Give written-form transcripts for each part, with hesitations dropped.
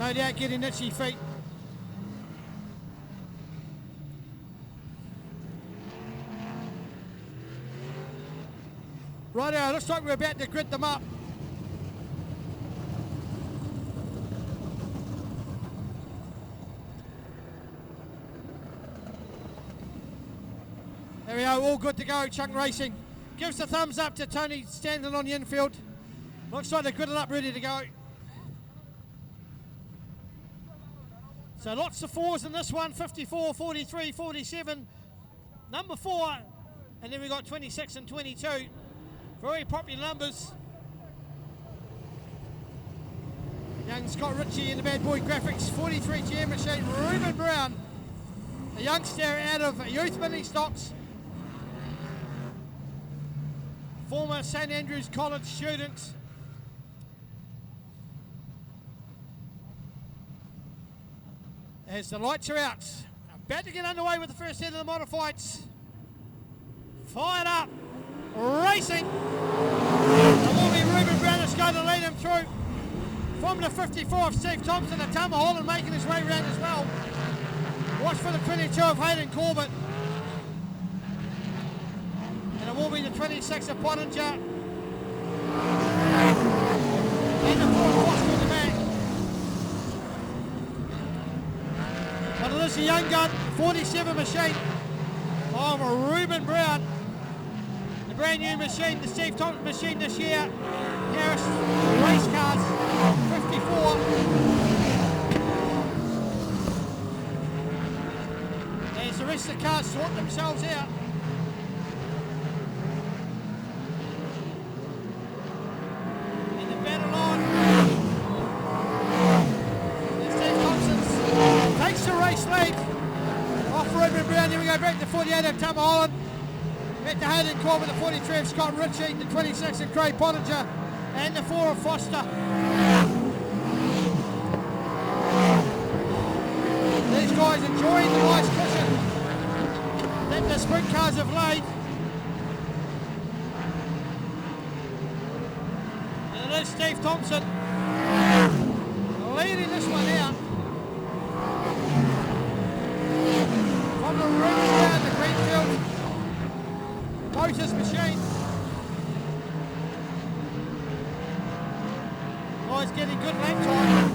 No doubt getting itchy feet. Righto, looks like we're about to grid them up. There we go, all good to go, Chunk Racing. Gives the thumbs up to Tony standing on the infield. Looks like they're gridded up, ready to go. So lots of fours in this one, 54, 43, 47. Number 4, and then we got 26 and 22. Very popular numbers. Young Scott Ritchie in the Bad Boy Graphics, 43 GM machine. Reuben Brown, a youngster out of Youth Mini Stocks. Former St Andrews College student. As the lights are out, about to get underway with the first set of the modifieds. Fired up, racing. It will be Reuben Brown that's going to lead him through. From the 54 of Steve Thompson, the Tama Holland making his way around as well. Watch for the 22 of Hayden Corbett. And it will be the 26 of Pottinger. And the 4 Foster in the back. But it is a young gun, 47 machine of Reuben Brown. The brand new machine, the Steve Thompson machine this year. Harris Race Cars, 54. As the rest of the cars sort themselves out. In the battle on. And Steve Thompson takes the race lead off Reuben Brown. Then we go back to 48 of Tama Holland. Back to Hayden Corbett, the 43 of Scott Ritchie, the 26 of Craig Pottinger, and the 4 of Foster. These guys enjoying the nice cushion that the sprint cars have laid. And it is Steve Thompson leading this one out. From the Reuben Brown to Greenfield Motors machine. Guys getting good lap time.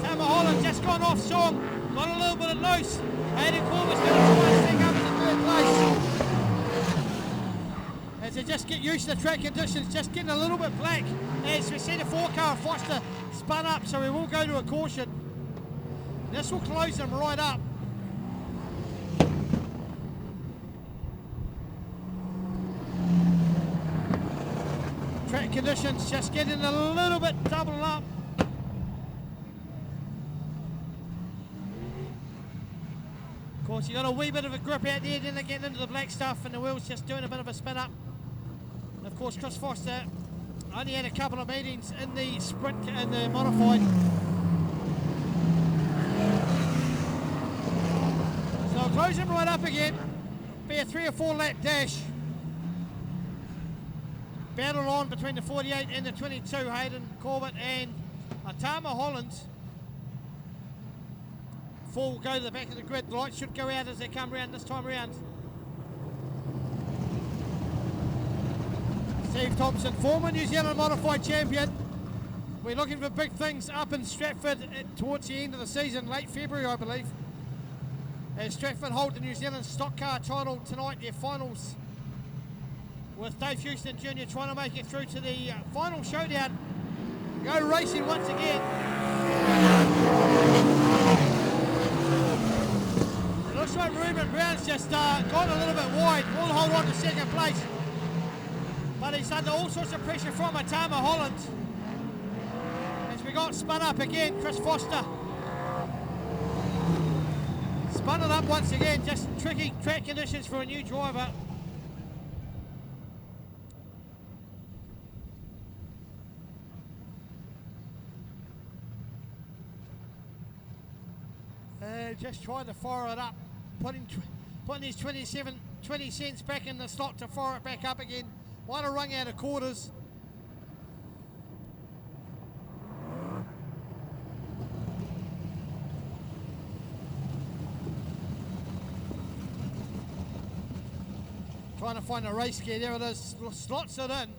Tama Holland just gone off song, got a little bit of loose. Hayden Corbett's going to try and stick up in the third place. As they just get used to the track conditions, just getting a little bit black. As we see the 4 car Foster spun up, so we will go to a caution. This will close them right up. Track conditions just getting a little bit doubled up. Of course, you got a wee bit of a grip out there, then they're getting into the black stuff, and the wheel's just doing a bit of a spin up. And of course, Chris Foster only had a couple of meetings in the sprint and the modified. So I'll close him right up again. Be a 3 or 4 lap dash. Battle on between the 48 and the 22, Hayden Corbett and Tama Holland. 4 will go to the back of the grid. The lights should go out as they come round this time round. Steve Thompson, former New Zealand modified champion. We're looking for big things up in Stratford towards the end of the season, late February I believe. As Stratford hold the New Zealand stock car title tonight, their finals, with Dave Houston Jr. trying to make it through to the final showdown. Go racing once again. It looks like Reuben Brown's just gone a little bit wide. Will hold on to second place. But he's under all sorts of pressure from Tama Holland. As we got spun up again, Chris Foster. Spun it up once again, just tricky track conditions for a new driver. Just trying to fire it up, putting his 20 cents back in the slot to fire it back up again. Might have rung out of quarters. Trying to find a race gear. There it is. Slots it in.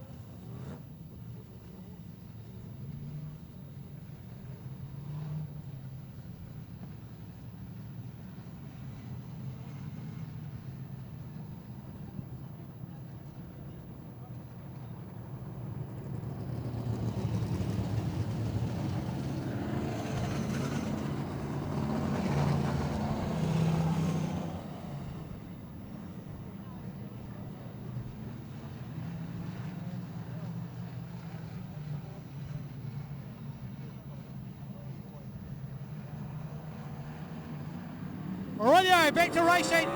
Alrighty, back to racing.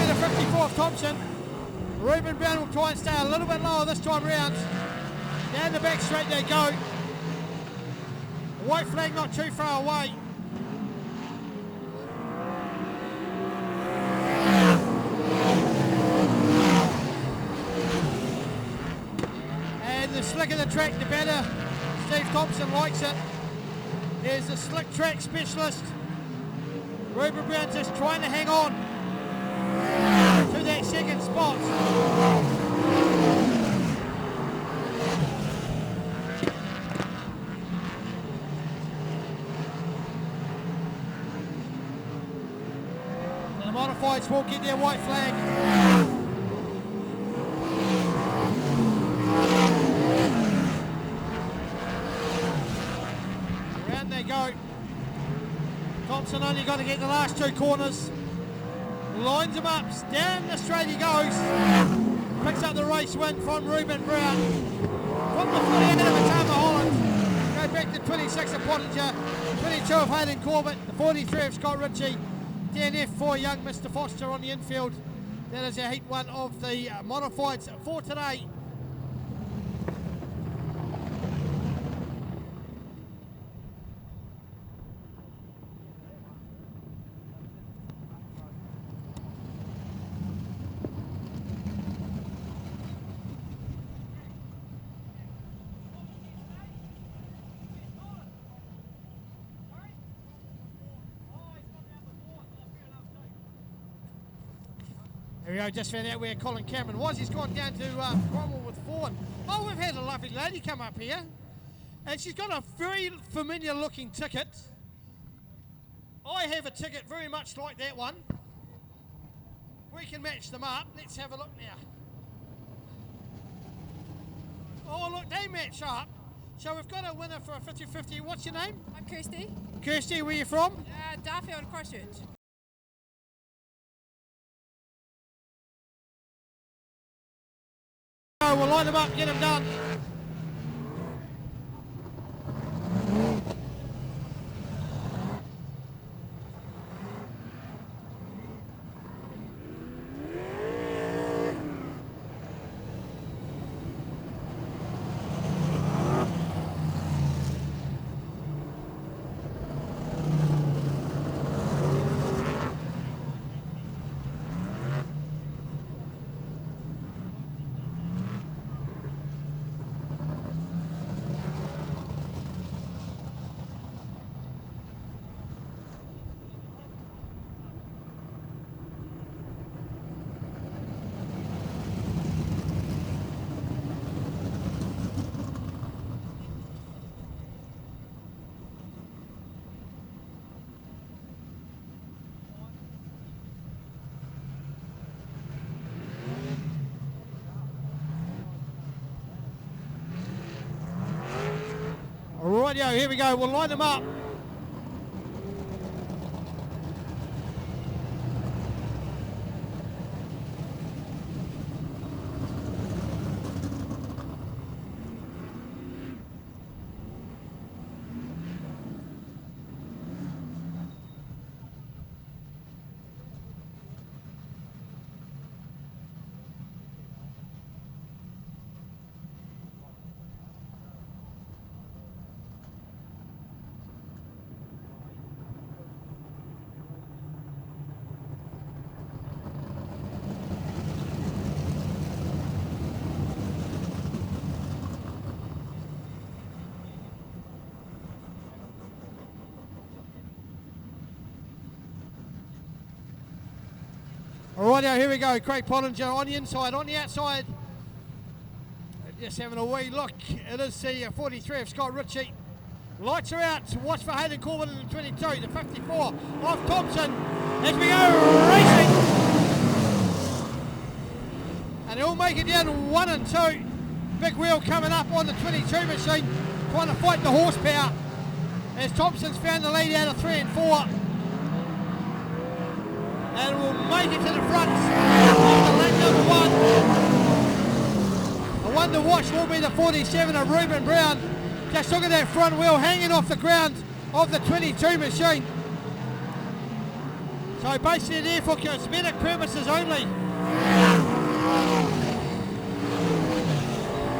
The 54th Thompson. Ruben Brown will try and stay a little bit lower this time round. Down the back straight they go. White flag not too far away. And the slicker the track, the better Steve Thompson likes it. There's the slick track specialist. Ruben Brown just trying to hang on to that second spot. The modifieds will get their white flag. Go. Thompson only got to get the last two corners. Lines him up. Down the straight he goes. Picks up the race win from Ruben Brown. From the 48 of Atama Holland. Go back to 26 of Pottinger. 22 of Hayden Corbett. The 43 of Scott Ritchie. DNF for young Mr. Foster on the infield. That is our heat one of the modifieds for today. There we go, just found out where Colin Cameron was. He's gone down to Cromwell with Ford. Oh, we've had a lovely lady come up here. And she's got a very familiar looking ticket. I have a ticket very much like that one. We can match them up. Let's have a look now. Oh, look, they match up. So we've got a winner for a 50-50. What's your name? I'm Kirsty. Kirsty, where are you from? Darfield, Christchurch. We'll line them up, get them done. Rightio, here we go, we'll line them up. Alrighty, here we go. Craig Pottinger on the inside, on the outside. Just having a wee look. It is the 43 of Scott Ritchie. Lights are out. Watch for Hayden Corbin in the 22. The 54 of Thompson. As we go racing. And they'll make it down 1 and 2. Big wheel coming up on the 22 machine. Trying to fight the horsepower. As Thompson's found the lead out of 3 and 4. And will make it to the front of lap number 1. The one to watch will be the 47 of Reuben Brown. Just look at that front wheel hanging off the ground of the 22 machine. So basically there for cosmetic purposes only.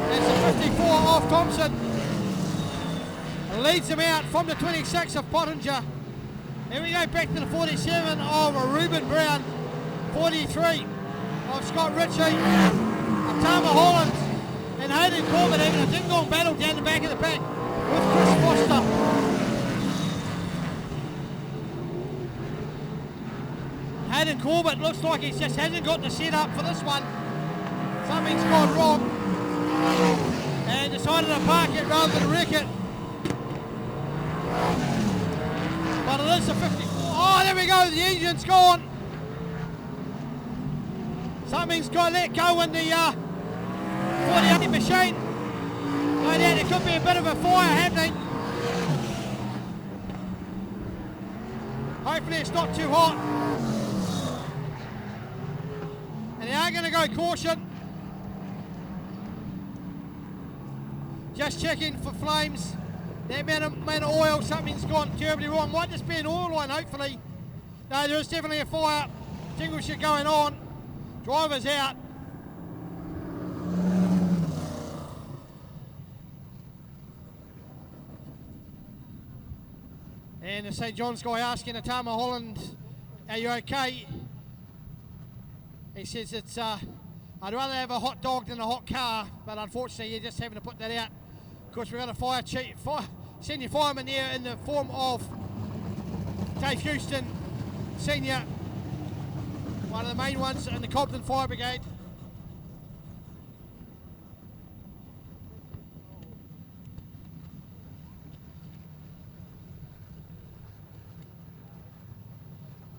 That's the 54 of Thompson. Leads him out from the 26 of Pottinger. Here we go back to the 47 of Reuben Brown. 43 of Scott Ritchie. Of Tama Holland. And Hayden Corbin having a ding-dong battle down the back of the pack with Chris Foster. Hayden Corbin looks like he just hasn't got the set up for this one. Something's gone wrong. And decided to park it rather than wreck it. But it is the 54. Oh, there we go. The engine's gone. Something's got let go in the 48 machine. No doubt there could be a bit of a fire happening. Hopefully it's not too hot. And they are going to go caution. Just checking for flames. That amount of oil, something's gone terribly wrong. Might just be an oil line, hopefully. No, there is definitely a fire. Extinguisher going on. Driver's out. And the St. John's guy asking Tama Holland, are you okay? He says it's, I'd rather have a hot dog than a hot car, but unfortunately you're just having to put that out. Of course, we've got a senior fireman there in the form of Dave Houston, senior, one of the main ones in the Cobden Fire Brigade.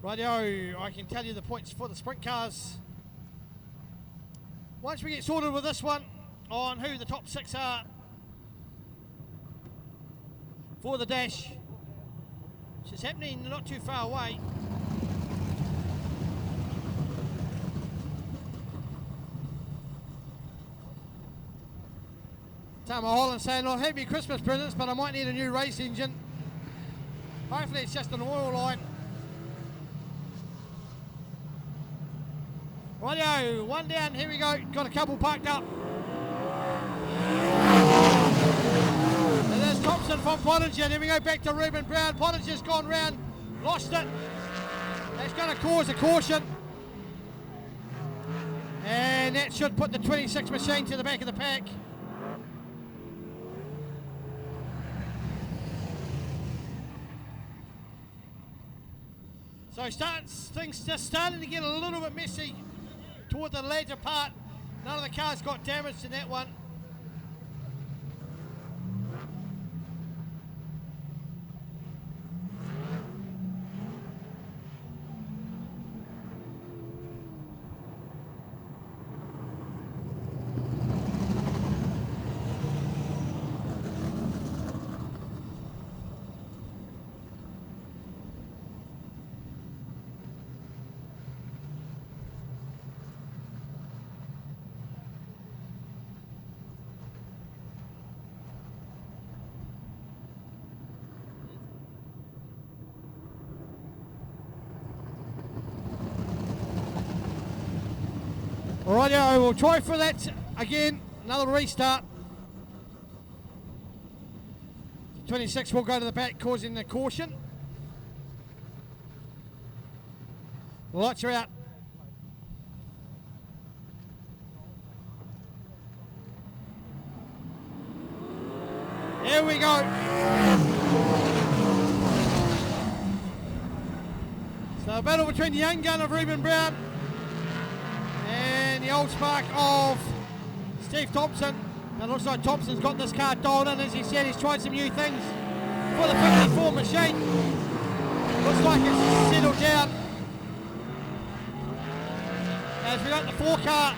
Rightio, I can tell you the points for the sprint cars. Once we get sorted with this one on who the top 6 are for the dash, which is happening not too far away. Tama Holland saying, I'll have your Christmas presents, but I might need a new race engine. Hopefully it's just an oil line. Rightio, one down, here we go, got a couple parked up. And there's Thompson from Pottinger, then we go back to Reuben Brown. Pottinger's gone round, lost it. That's going to cause a caution. And that should put the 26 machine to the back of the pack. So things just starting to get a little bit messy toward the later part. None of the cars got damaged in that one. Alrighty, we'll try for that again, another restart. 26 will go to the back, causing the caution. The lights are out. Here we go. So a battle between the young gun of Reuben Brown And the old spark of Steve Thompson. It looks like Thompson's got this car dialed in. As he said, he's tried some new things for the 54 machine. Looks like it's settled down. As we got the 4 car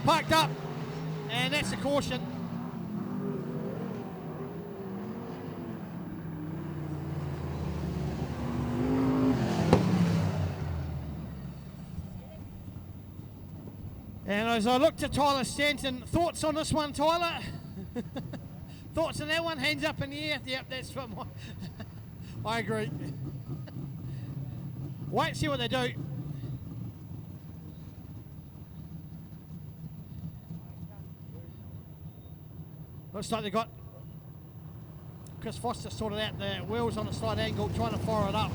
parked up, and that's a caution. And as I look to Tyler Stanton, thoughts on this one, Tyler? Thoughts on that one? Hands up in the air. Yep, that's what I agree. Wait and see what they do. Looks like they got Chris Foster sorted out the wheels on a slight angle, trying to fire it up.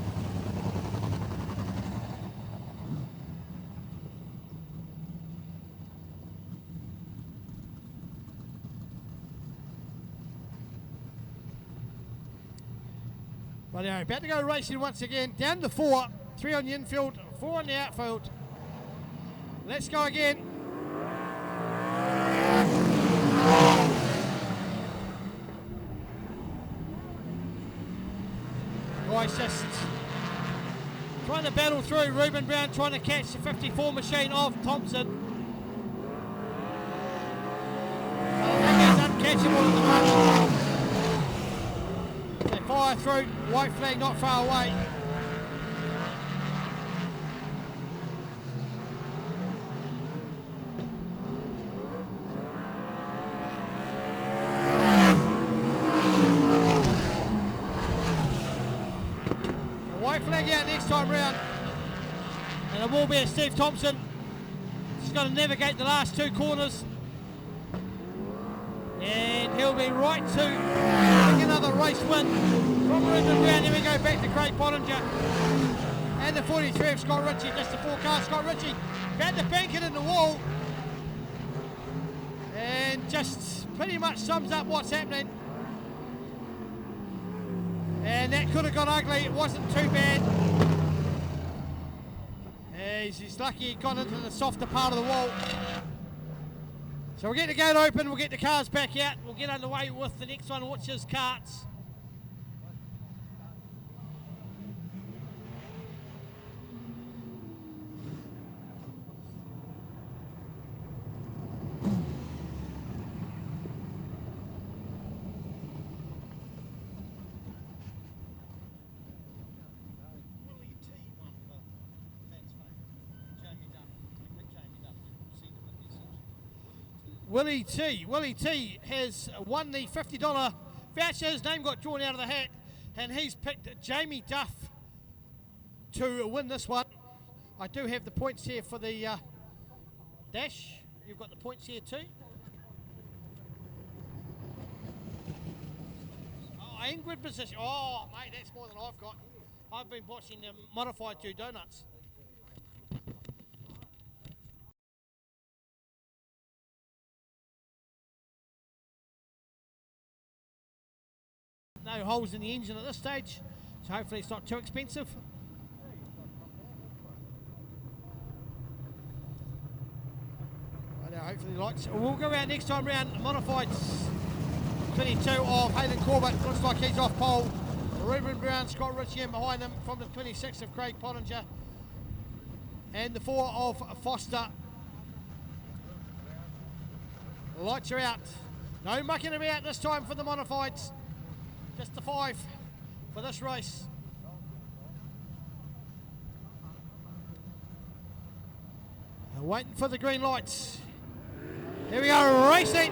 But anyway, about to go racing once again. Down to 4, 3 on the infield, 4 on the outfield. Let's go again. Royce just trying to battle through. Ruben Brown trying to catch the 54 machine of Thompson. I think he's uncatchable at the moment. They fire through, white flag not far away. The white flag out next time round. And it will be a Steve Thompson. He's got to navigate the last 2 corners. And he'll be right to take another race win from Ruben Brown. Then we go back to Craig Pottinger. And the 43 of Scott Ritchie, just the 4 car. Scott Ritchie about to bank it in the wall. And just pretty much sums up what's happening. And that could have got ugly, it wasn't too bad. He's lucky he got into the softer part of the wall. So we'll get the gate open, we'll get the cars back out, we'll get underway with the next one, which is karts. Willie T has won the $50 voucher. His name got drawn out of the hat, and he's picked Jamie Duff to win this one. I do have the points here for the dash. You've got the points here too. Oh, Ingrid position. Oh, mate, that's more than I've got. I've been watching the modified 2 donuts. No holes in the engine at this stage, so hopefully it's not too expensive. Right now, hopefully lights. We'll go around next time round. Modified 22 of Hayden Corbett. Looks like he's off pole. Ruben Brown, Scott Ritchie in behind him from the 26 of Craig Pottinger. And the 4 of Foster. Lights are out. No mucking about this time for the modifieds. Just the 5 for this race. We're waiting for the green lights. Here we go, racing.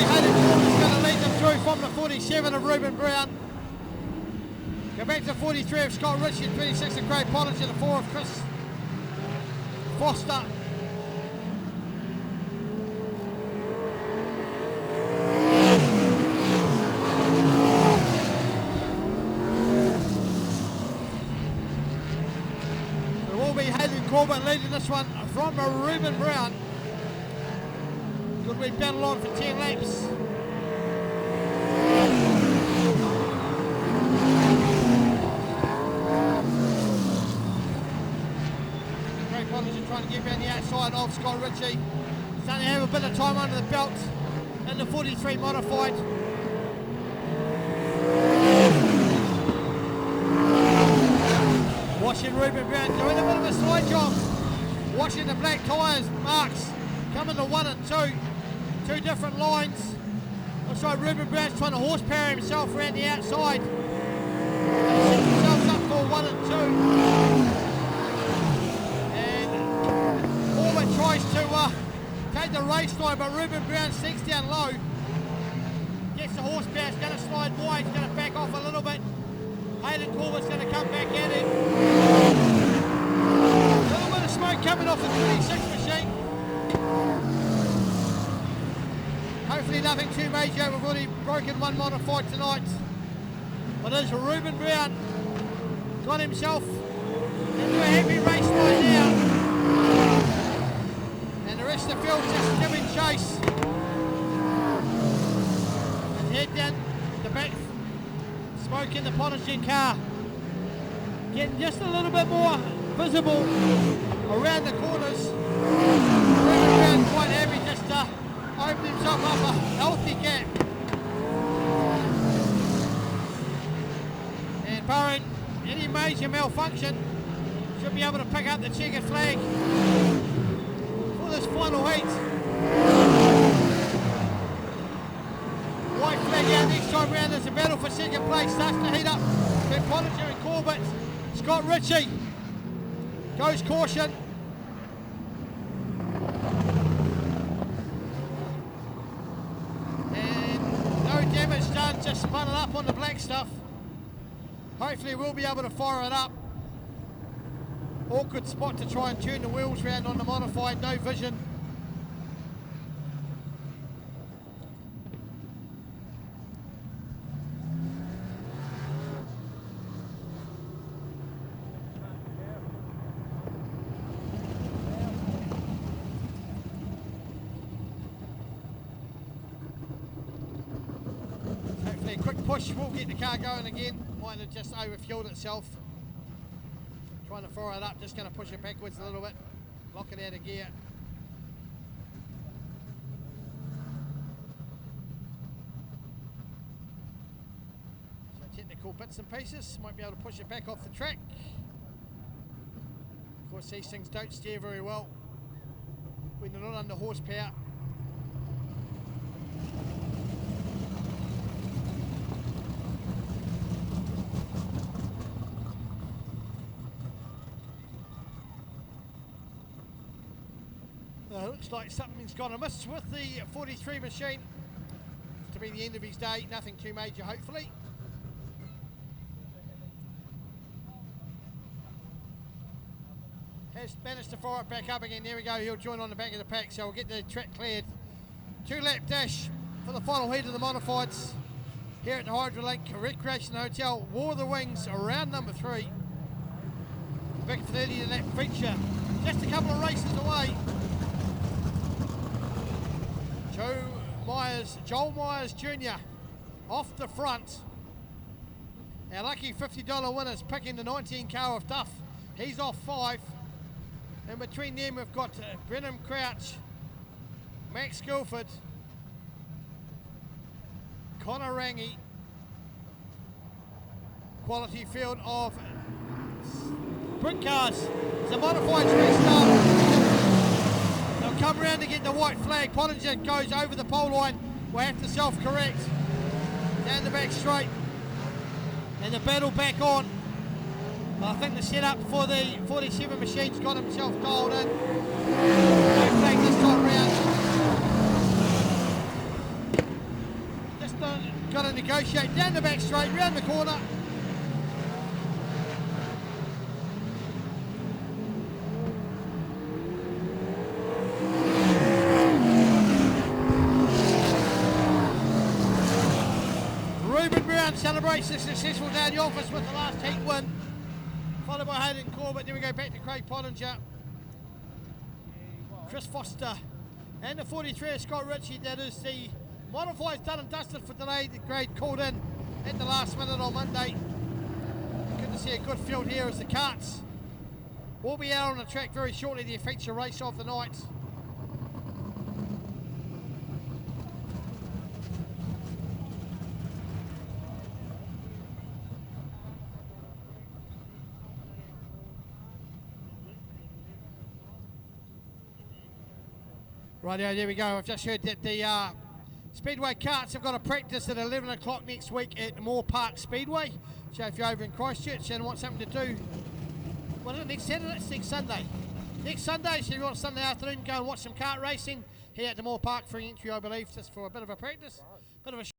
Hayden Corbett is going to lead them through from the 47 of Ruben Brown. Go back to the 43 of Scott Ritchie, 26 of Craig Pottinger, the 4 of Chris Foster. Corbett leading this one from Ruben Brown. Could we battle on for 10 laps? Craig Pottinger trying to get around the outside of Scott Ritchie. Starting to have a bit of time under the belt in the 43 modified. Watching Ruben Brown doing a bit of a side job. Watching the black tyres marks coming to 1 and 2. Two different lines. Looks like Ruben Brown's trying to horsepower himself around the outside. They set themselves up for 1 and 2. And Corbett tries to take the race line, but Ruben Brown sinks down low. Gets the horsepower, it's going to slide wide, it's going to back off a little bit. Hayden Corbett's going to come back at him. A little bit of smoke coming off the 26 machine. Hopefully nothing too major. We've already broken one modified tonight. But as Ruben Brown got himself into a happy race line now. And the rest of the field just giving chase. And head down the back. Smoke in the Pottinger car. Getting just a little bit more visible around the corners. Ruben Brown quite happy just to open himself up a healthy gap. And barring any major malfunction, should be able to pick up the checkered flag for this final heat. White flag out next time round as the battle for second place starts to heat up between Pottinger and Corbett. Scott Ritchie goes caution. And no damage done, just spun it up on the black stuff. Hopefully we'll be able to fire it up. Awkward spot to try and turn the wheels round on the modified, no vision. Hopefully a quick push will get the car going again. Might have just overfueled itself. Trying to fire it up, just going to push it backwards a little bit. Lock it out of gear. So technical bits and pieces, might be able to push it back off the track. Of course these things don't steer very well when they're not under horsepower. Looks like something's gone amiss with the 43 machine. To be the end of his day, nothing too major hopefully. Has managed to fire it back up again, there we go, he'll join on the back of the pack, so we'll get the track cleared. 2-lap dash for the final heat of the modifieds here at the Hydrolink Recreation Hotel, War of the Wings, round number 3. Big 30-lap feature, just a couple of races away. Joel Myers Jr. off the front. Our lucky $50 winners picking the 19 car of Duff. He's off 5. And between them we've got Brenham Crouch, Max Guilford, Connor Rangi. Quality field of sprint cars. The modified restart. They'll come around to get the white flag. Pottinger goes over the pole line. We'll have to self-correct. Down the back straight. And the battle back on. I think the setup for the 47 machine's got himself dialed in. No flag this time round. Just got to negotiate down the back straight, round the corner. Celebrates a successful day in the office with the last heat win, followed by Hayden Corbett. Then we go back to Craig Pottinger, Chris Foster, and the 43 of Scott Ritchie. That is the modifieds done and dusted for today. The grade called in at the last minute on Monday. Good to see a good field here as the carts We'll be out on the track very shortly, the feature race of the night. Rightio, there we go. I've just heard that the Speedway karts have got a practice at 11 o'clock next week at Moore Park Speedway. So if you're over in Christchurch and want something to do, what is it, next Saturday? It's next Sunday. Next Sunday, so if you want Sunday afternoon, go and watch some kart racing. Here at the Moore Park, free entry, I believe, just for a bit of a practice. Bit of a